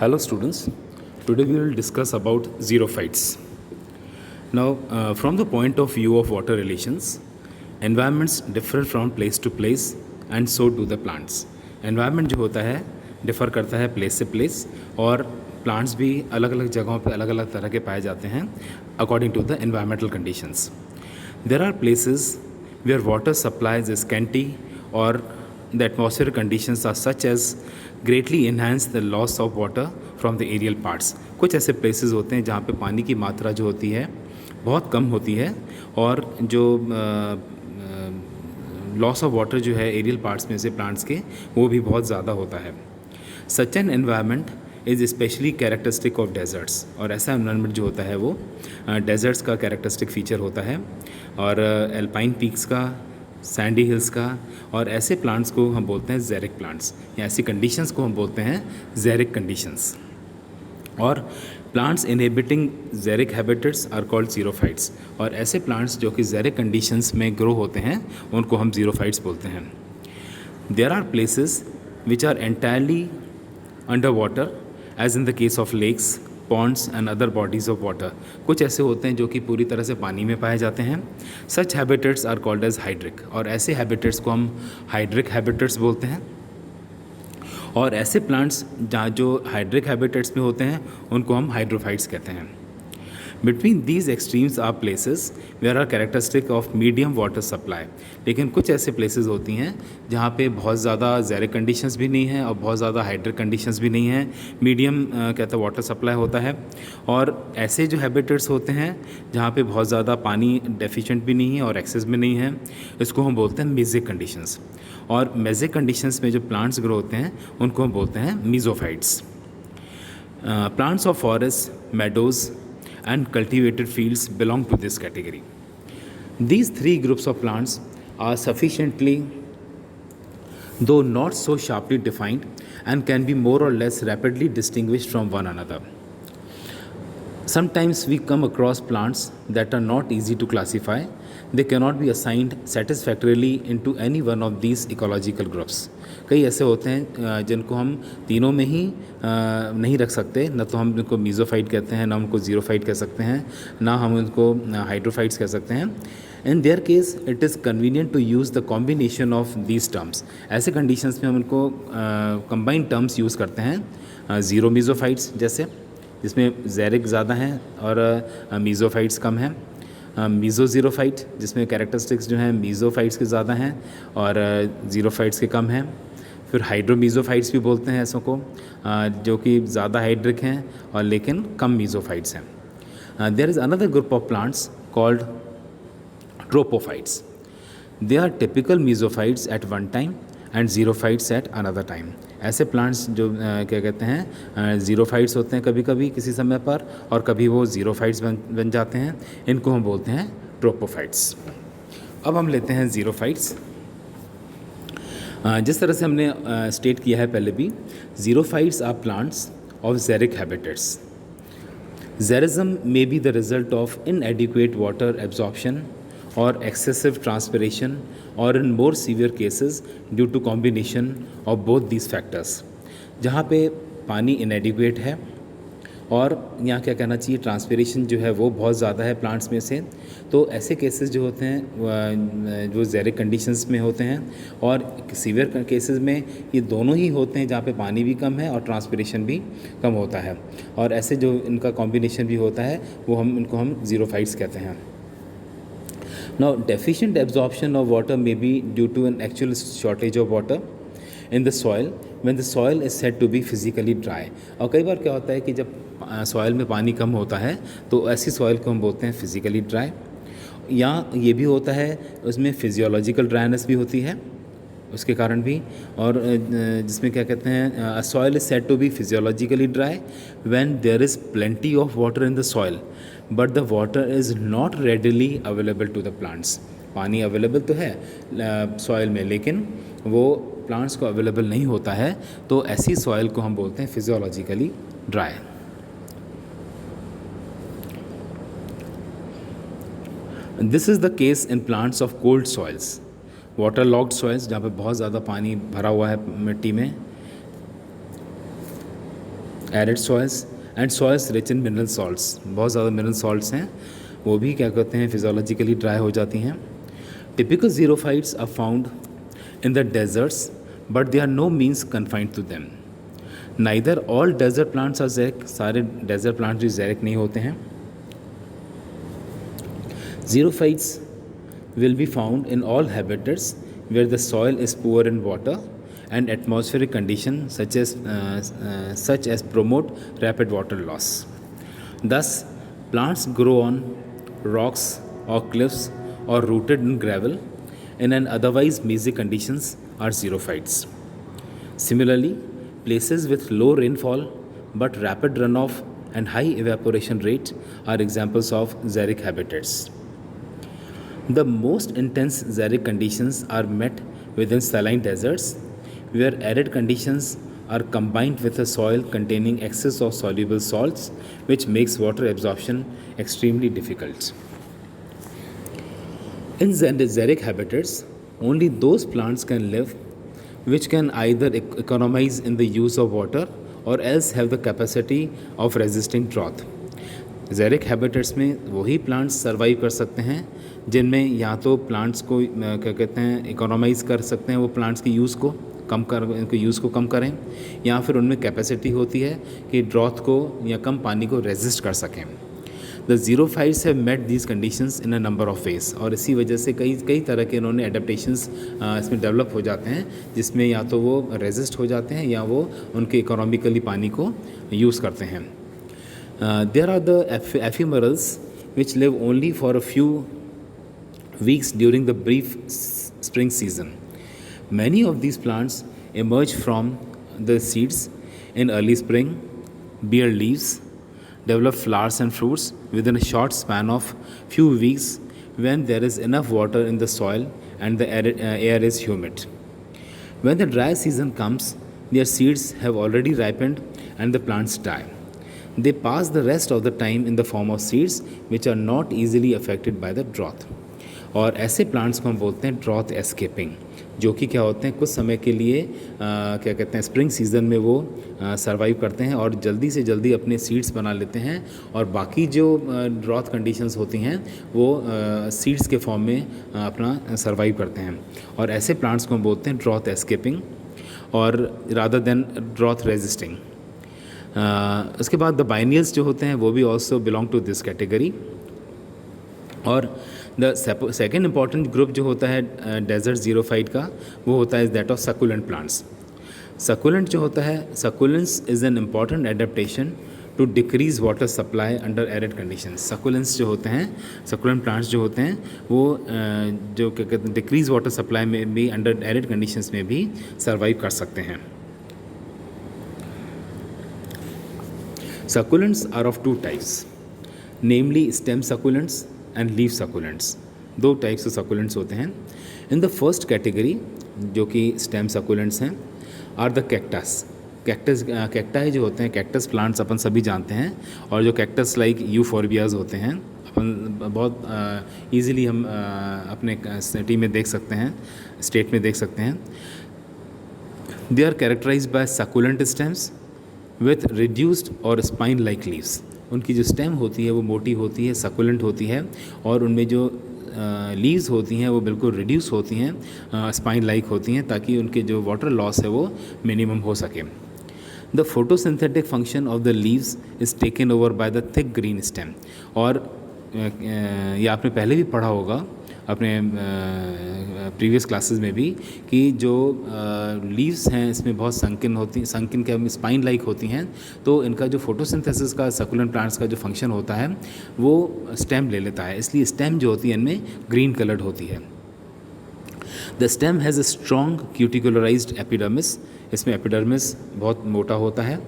Hello students, today we will discuss about xerophytes. Now, from the point of view of water relations, environments differ from place to place and so do the plants. Environment जो होता है differ करता है place से place और plants भी अलग अलग जगहों पे अलग अलग तरह के पाए जाते हैं according to the environmental conditions. There are places where water supplies is scanty or the atmospheric conditions are such as greatly enhance the loss of water from the aerial parts. कुछ ऐसे places होते हैं जहाँ पे पानी की मात्रा जो होती है बहुत कम होती है और जो लॉस ऑफ वाटर जो है एरियल पार्ट्स में से प्लांट्स के वो भी बहुत ज़्यादा होता है. Such an environment is specially characteristic of desserts. और ऐसा एनवायरनमेंट जो होता है वो डेजर्ट्स का कैरेक्टरिस्टिक फीचर होता है और एल्पाइन पीक्स का, सैंडी हिल्स का. और ऐसे प्लांट्स को हम बोलते हैं ज़ेरिक प्लांट्स या ऐसी कंडीशंस को हम बोलते हैं ज़ेरिक कंडीशंस. और plants inhabiting xeric habitats are called xerophytes. और ऐसे प्लांट्स जो कि ज़ेरिक कंडीशंस में ग्रो होते हैं उनको हम ज़ीरोफाइट्स बोलते हैं. There are places which are entirely under water as in the case of lakes, ponds and other bodies of water. कुछ ऐसे होते हैं जो कि पूरी तरह से पानी में पाए जाते हैं. Such habitats are called as hydric. और ऐसे हैबिटेट्स को हम हाइड्रिक हैबिटेट्स बोलते हैं. और ऐसे प्लांट्स जहाँ जो हाइड्रिक हैबिटेट्स में होते हैं उनको हम हाइड्रोफाइट्स कहते हैं. Between these extremes are places where are characteristic of medium water supply. लेकिन कुछ ऐसे प्लेसेस होती हैं जहाँ पे बहुत ज़्यादा ज़ेरिक कंडीशंस भी नहीं है और बहुत ज़्यादा हाइड्रिक कंडीशंस भी नहीं है. मीडियम कहता वाटर सप्लाई होता है. और ऐसे जो हैबिटेट्स होते हैं जहाँ पे बहुत ज़्यादा पानी डेफिशिएंट भी नहीं है और एक्सेस में नहीं है, इसको हम बोलते हैं मेजिक कंडीशंस. और मेजिक कंडीशंस में जो प्लांट्स ग्रो होते हैं उनको हम बोलते हैं mesophytes. Plants of forest, meadows and cultivated fields belong to this category. These three groups of plants are sufficiently, though not so sharply defined, and can be more or less rapidly distinguished from one another. Sometimes we come across plants that are not easy to classify. They cannot be assigned satisfactorily into any one of these ecological groups. कई ऐसे होते हैं जिनको हम तीनों में ही नहीं रख सकते. न तो हम उनको मीज़ोफाइट कहते हैं, ना उनको ज़ीरोफाइट कह सकते हैं, ना हम उनको हाइड्रोफाइट्स कह सकते हैं. In their case it is convenient to use the combination of these terms. ऐसे कंडीशंस में हम उनको कंबाइंड टर्म्स यूज़ करते हैं. ज़ीरो मीज़ोफाइट्स जैसे, जिसमें ज़ेरिक ज़्यादा हैं और मीज़ोफाइट्स कम हैं. मीज़ो ज़ीरोफाइट जिसमें कैरेक्टरिस्टिक्स जो हैं मीज़ोफाइट्स के ज़्यादा हैं और ज़ीरोफाइट्स के कम हैं. फिर हाइड्रोमीज़ोफाइट्स भी बोलते हैं ऐसों को जो कि ज़्यादा हाइड्रिक हैं और लेकिन कम मीज़ोफाइट्स हैं. There is another group of plants called tropophytes. They are typical mesophytes at one time and xerophytes at another time. ऐसे प्लांट्स जो क्या कहते हैं ज़ीरोफाइट्स होते हैं कभी कभी किसी समय पर और कभी वो ज़ीरोफाइट्स बन जाते हैं. इनको हम बोलते हैं ट्रोपोफाइट्स. अब हम लेते हैं ज़ीरोफाइट्स. जिस तरह से हमने स्टेट किया है पहले भी, xerophytes are plants of xeric habitats. Xerism may be the result of inadequate water absorption और excessive transpiration or in more severe cases due to combination of both these factors. जहाँ पे पानी inadequate है और यहाँ क्या कहना चाहिए ट्रांसपिरेशन जो है वो बहुत ज़्यादा है प्लांट्स में से, तो ऐसे केसेस जो होते हैं जो ज़ेरिक कंडीशंस में होते हैं. और सीवियर केसेस में ये दोनों ही होते हैं जहाँ पे पानी भी कम है और ट्रांसपिरेशन भी कम होता है. और ऐसे जो इनका कॉम्बिनेशन भी होता है वो इनको हम ज़ीरोफाइट्स कहते हैं. Now, deficient absorption of water may be due to an actual shortage of water in the soil when the soil is said to be physically dry. और कई बार क्या होता है कि जब सॉइल में पानी कम होता है तो ऐसी सॉइल को हम बोलते हैं फिज़िकली ड्राई. या ये भी होता है उसमें फिजियोलॉजिकल ड्राइनेस भी होती है उसके कारण भी. और जिसमें क्या कहते हैं soil is said to be physiologically dry when there is plenty of water in the soil but the water is not readily available to the plants. पानी अवेलेबल तो है सॉइल में लेकिन वो प्लांट्स को अवेलेबल नहीं होता है, तो ऐसी सॉइल को हम बोलते हैं physiologically dry. This is the case in plants of cold soils. Water locked soils जहाँ पे बहुत ज़्यादा पानी भरा हुआ है मिट्टी में, arid soils and soils rich in mineral salts, बहुत ज़्यादा मिनरल सॉल्ट्स हैं, वो भी क्या कहते हैं फिजियोलॉजिकली ड्राई हो जाती हैं. Typical xerophytes are found in the deserts but they are no means confined to them. Neither all desert plants are xeric, सारे डेजर्ट प्लांट्स भी ज़ेरिक नहीं होते हैं. Xerophytes will be found in all habitats where the soil is poor in water and atmospheric conditions such as promote rapid water loss. Thus, plants grow on rocks or cliffs or rooted in gravel in an otherwise mazy conditions are xerophytes. Similarly, places with low rainfall but rapid runoff and high evaporation rate are examples of xeric habitats. The most intense xeric conditions are met within saline deserts, where arid conditions are combined with a soil containing excess of soluble salts, which makes water absorption extremely difficult. In xeric habitats, only those plants can live which can either economize in the use of water or else have the capacity of resisting drought. Xeric habitats में वही plants survive कर सकते हैं जिनमें या तो plants को क्या कहते हैं इकोनॉमाइज़ कर सकते हैं, वो प्लांट्स के यूज़ को कम करें, या फिर उनमें कैपेसिटी होती है कि ड्रॉथ को या कम पानी को रेजिस्ट कर सकें. The xerophytes have met these conditions in a number of ways, और इसी वजह से कई तरह के इन्होंने एडेप्टेशंस इसमें डेवलप हो जाते हैं, जिसमें या तो वो रेजिस्ट हो जाते हैं या वो उनके इकोनॉमिकली पानी को यूज़ करते हैं. There are the ephemerals which live only for a few weeks during the brief spring season. Many of these plants emerge from the seeds in early spring, bear leaves, develop flowers and fruits within a short span of few weeks when there is enough water in the soil and the air is humid. When the dry season comes, their seeds have already ripened and the plants die. They pass the rest of the time in the form of seeds which are not easily affected by the drought. और ऐसे plants को हम बोलते हैं drought escaping, जो कि क्या होते हैं कुछ समय के लिए क्या कहते हैं स्प्रिंग सीज़न में वो सर्वाइव करते हैं और जल्दी से जल्दी अपने सीड्स बना लेते हैं, और बाकी जो ड्रॉथ कंडीशंस होती हैं वो सीड्स के फॉर्म में अपना सर्वाइव करते हैं. और ऐसे प्लांट्स को हम बोलते हैं ड्रॉथ एस्केपिंग और रादर देन ड्रॉथ रेजिस्टिंग. उसके बाद द बाइनियल्स जो होते हैं वो भी also belong to this category. और द सेकेंड इम्पॉर्टेंट ग्रुप जो होता है डेजर्ट ज़ीरोफाइट का, वो होता है that of succulent plants. Succulent जो होता है, succulence is an important adaptation to decrease water supply under arid conditions. Succulence जो होते हैं, सकुलेंट प्लांट्स जो होते हैं वो जो क्या कहते हैं डिक्रीज़ वाटर सप्लाई में भी अंडर एरिड कंडीशंस में भी सर्वाइव कर सकते हैं. Succulents are of two types, namely stem succulents and leaf succulents. दो टाइप्स ऑफ succulents होते हैं. In the first category, जो कि stem succulents हैं, are the cactus. कैक्टाई जो होते हैं, कैक्टस प्लांट्स अपन सभी जानते हैं, और जो कैक्टस लाइक यूफोर्बियाज होते हैं अपन बहुत ईज़िली हम अपने सिटी में देख सकते हैं, स्टेट में देख सकते हैं. They are characterized by succulent stems with reduced और स्पाइन लाइक लीव्स. उनकी जो स्टेम होती है वो मोटी होती है, सकुलेंट होती है, और उनमें जो लीव्स होती हैं वो बिल्कुल रिड्यूस होती हैं, स्पाइन लाइक होती हैं, ताकि उनके जो वाटर लॉस है वो मिनिमम हो सके. The photosynthetic function of the leaves is taken over by the thick green stem. और ये आपने पहले भी पढ़ा होगा अपने प्रीवियस क्लासेस में भी कि जो लीव्स हैं इसमें बहुत संकिन क्या स्पाइन लाइक होती हैं, तो इनका जो फोटोसिंथेसिस का सकुलेंट प्लांट्स का जो फंक्शन होता है वो स्टेम ले लेता है, इसलिए स्टेम जो होती है इनमें ग्रीन कलर्ड होती है. The stem has a strong cuticularized epidermis. इसमें एपिडर्मिस बहुत मोटा होता है.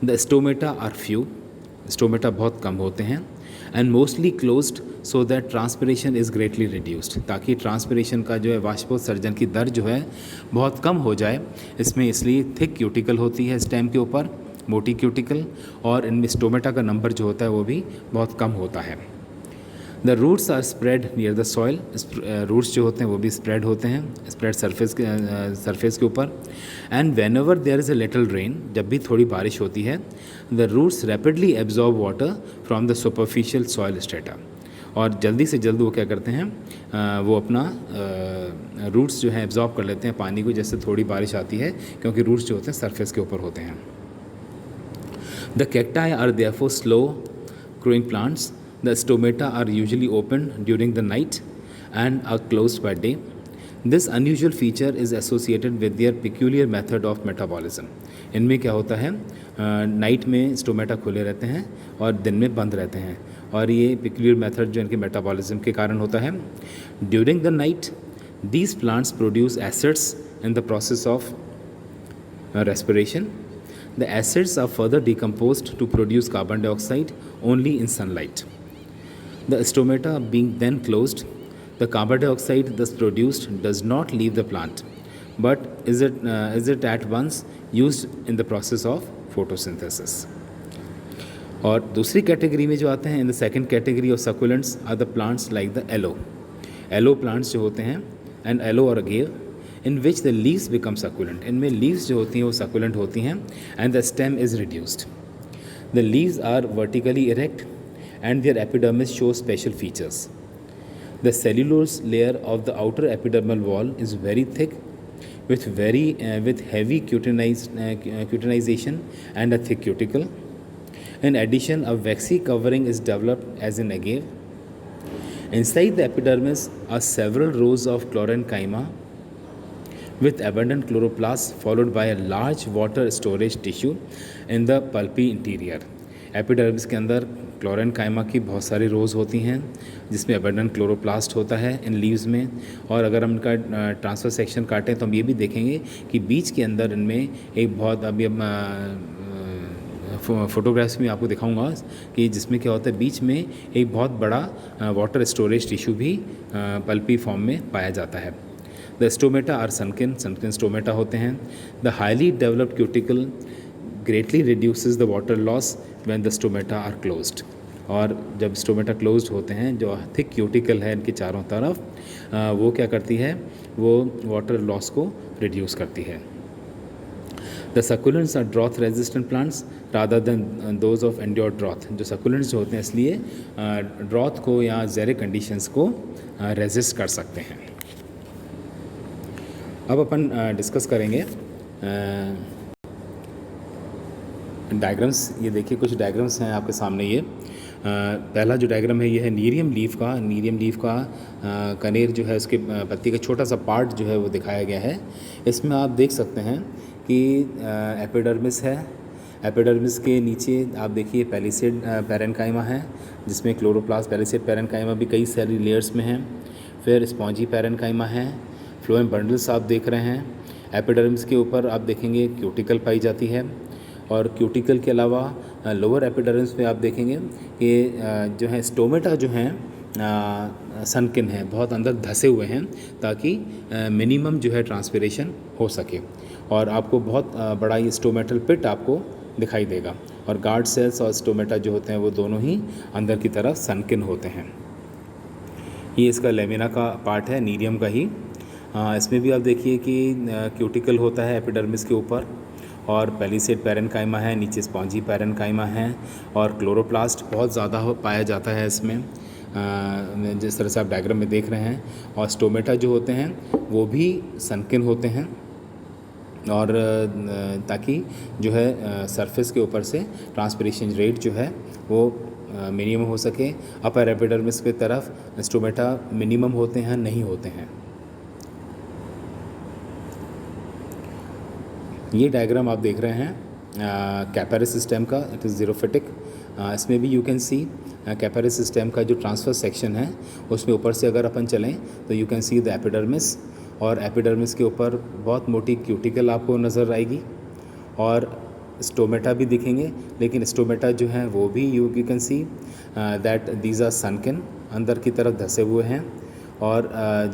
The stomata are few. Stomata बहुत कम होते हैं. And mostly closed so that transpiration is greatly reduced, ताकि ट्रांसपिरेशन का जो है वाष्पोत्सर्जन की दर जो है बहुत कम हो जाए इसमें. इसलिए थिक क्यूटिकल होती है स्टेम के ऊपर, मोटी क्यूटिकल, और इनमें स्टोमेटा का नंबर जो होता है वो भी बहुत कम होता है. The roots are spread near the soil, roots जो होते हैं वो भी स्प्रेड होते हैं, स्प्रेड सरफेस के ऊपर। And whenever there is a little rain, जब भी थोड़ी बारिश होती है, the roots rapidly absorb water from the superficial soil strata, और जल्दी से जल्द वो क्या करते हैं, वो अपना रूट्स जो है एब्जॉर्ब कर लेते हैं पानी को, जैसे थोड़ी बारिश आती है, क्योंकि रूट्स जो होते हैं सरफेस के ऊपर होते हैं। The cacti are therefore slow growing plants. The stomata are usually open during the night and are closed by day. This unusual feature is associated with their peculiar method of metabolism. इनमें क्या होता है, night में stomata खुले रहते हैं और दिन में बंद रहते हैं, और ये peculiar method जो इनके मेटाबॉलिज्म के कारण होता है। During the night, these plants produce acids in the process of respiration. The acids are further decomposed to produce carbon dioxide only in sunlight. The stomata being then closed, the carbon dioxide thus produced does not leave the plant, but is it at once used in the process of photosynthesis. और दूसरी category में जो आते हैं, in the second category of succulents are the plants like the aloe plants जो होते हैं, and aloe और agave, in which the leaves become succulent, इनमें लीव्स जो होती हैं वो सकुलेंट होती हैं, and the stem is reduced. The leaves are vertically erect and their epidermis show special features. The cellulose layer of the outer epidermal wall is very thick with heavy cutinization and a thick cuticle. In addition, a waxy covering is developed as in agave. Inside the epidermis are several rows of chlorenchyma with abundant chloroplasts, followed by a large water storage tissue in the pulpy interior. Epidermis के अंदर chlorenchyma की बहुत सारी रोज़ होती हैं, जिसमें abundant chloroplast होता है इन लीव्स में। और अगर हम इनका ट्रांसफर सेक्शन काटें तो हम ये भी देखेंगे कि बीच के अंदर इनमें एक बहुत, अभी फोटोग्राफ्स में आपको दिखाऊंगा कि जिसमें क्या होता है, बीच में एक बहुत बड़ा वाटर स्टोरेज टिश्यू भी पल्पी फॉर्म में पाया जाता है। The stomata are sunken stomata होते हैं। The highly developed cuticle greatly reduces the water loss when the stomata are closed. और जब स्टोमेटा क्लोज्ड होते हैं, जो थिक क्यूटिकल है इनके चारों तरफ, वो क्या करती है, वो वाटर लॉस को रिड्यूस करती है। The succulents are drought resistant plants rather than those of endured drought. जो सकुलेंट्स जो होते हैं इसलिए ड्रॉथ को या ज़ेरिक कंडीशंस को रेजिस्ट कर सकते हैं। अब अपन डिस्कस करेंगे डायग्राम्स। ये देखिए कुछ डायग्राम्स हैं आपके सामने। ये पहला जो डायग्राम है ये है नीरियम लीफ का कनेर जो है उसके पत्ती का छोटा सा पार्ट जो है वो दिखाया गया है। इसमें आप देख सकते हैं कि एपिडर्मिस है। एपिडर्मिस के नीचे आप देखिए पैलिसेड पैरेन्काइमा है, जिसमें क्लोरोप्लास्ट पैलिसेड पैरेन्काइमा भी कई सारी लेयर्स में है। फिर स्पॉन्जी पैरेन्काइमा है। फ्लोएम बंडल्स आप देख रहे हैं। एपिडर्मिस के ऊपर आप देखेंगे क्यूटिकल पाई जाती है, और क्यूटिकल के अलावा लोअर एपिडर्मिस में आप देखेंगे कि जो है स्टोमेटा जो हैं सनकिन है, बहुत अंदर धसे हुए हैं, ताकि मिनिमम जो है ट्रांसपिरेशन हो सके। और आपको बहुत बड़ा ये स्टोमेटल पिट आपको दिखाई देगा। और गार्ड सेल्स और स्टोमेटा जो होते हैं वो दोनों ही अंदर की तरफ सनकिन होते हैं। ये इसका लेमिना का पार्ट है, नीरियम का ही। इसमें भी आप देखिए कि क्यूटिकल होता है एपिडर्मिस के ऊपर, और पैलिसेड पैरेन्काइमा है, नीचे स्पॉन्जी पैरेन्काइमा है, और क्लोरोप्लास्ट बहुत ज़्यादा पाया जाता है इसमें, जिस तरह से आप डायग्राम में देख रहे हैं। और स्टोमेटा जो होते हैं वो भी सनकिन होते हैं, और ताकि जो है सरफेस के ऊपर से ट्रांसपिरेशन रेट जो है वो मिनिमम हो सके। अपर एपिडर्मिस की तरफ स्टोमेटा मिनिमम होते हैं, नहीं होते हैं। ये डायग्राम आप देख रहे हैं कैपेरस सिस्टम का, इट इज़ ज़ीरोफिटिक। इसमें भी यू कैन सी कैपेरस सिस्टम का जो ट्रांसफर सेक्शन है उसमें ऊपर से अगर अपन चलें तो you can see the epidermis, और एपिडर्मिस के ऊपर बहुत मोटी क्यूटिकल आपको नज़र आएगी, और स्टोमेटा भी दिखेंगे। लेकिन स्टोमेटा जो है वो भी you can see that these are sunken, अंदर की तरफ धसे हुए हैं। और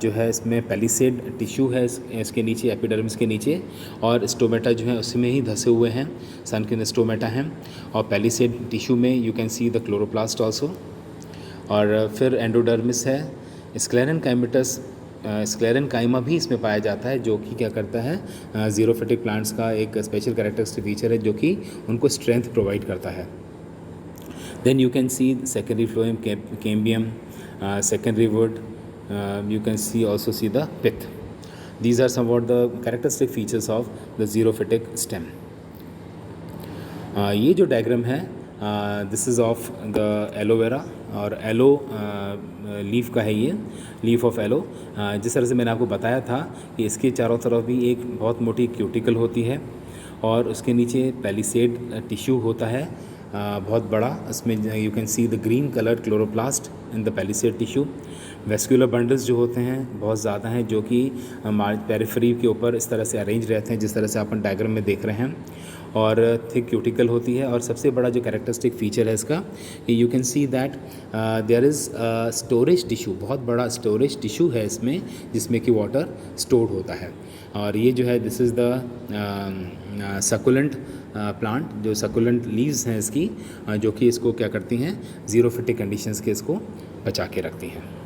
जो है इसमें पैलिसेड टिश्यू है इसके नीचे, एपिडर्मिस के नीचे, और स्टोमेटा जो है उसमें ही धसे हुए हैं, सनकिन स्टोमेटा हैं। और पैलिसेड टिश्यू में you can see the chloroplast also. और फिर एंडोडर्मिस है, स्क्लेरेनकाइमेटस, स्क्लेरेनकाइमा भी इसमें पाया जाता है, जो कि क्या करता है, ज़ीरोफिटिक प्लांट्स का एक स्पेशल कैरेक्टरिस्टिक फीचर है जो कि उनको स्ट्रेंथ प्रोवाइड करता है। Then you can see secondary phloem cambium, secondary wood, you can see also see the pith. These are somewhat the characteristic features of the xerophytic stem. ये जो diagram है this is of the aloe vera और yellow leaf का है, ये leaf of yellow. जिस तरह से मैंने आपको बताया था कि इसके चारों तरफ भी एक बहुत मोटी क्यूटिकल होती है और उसके नीचे पैलिसेड टिश्यू होता है बहुत बड़ा। इसमें you can see the green colour chloroplast in the palisade tissue. Vascular bundles जो होते हैं बहुत ज़्यादा हैं, जो कि पेरिफेरी के ऊपर इस तरह से अरेंज रहते हैं जिस तरह से अपन डायग्राम में देख रहे हैं, और थिक क्यूटिकल होती है। और सबसे बड़ा जो कैरेक्टरिस्टिक फीचर है इसका कि you can see that there is storage tissue, बहुत बड़ा स्टोरेज टिश्यू है इसमें जिसमें कि वाटर स्टोर्ड होता है। और ये जो है this is the succulent plant, जो सकुलेंट लीव्स हैं इसकी, जो कि इसको क्या करती हैं, ज़ीरोफिटिक कंडीशंस के इसको बचा के रखती हैं।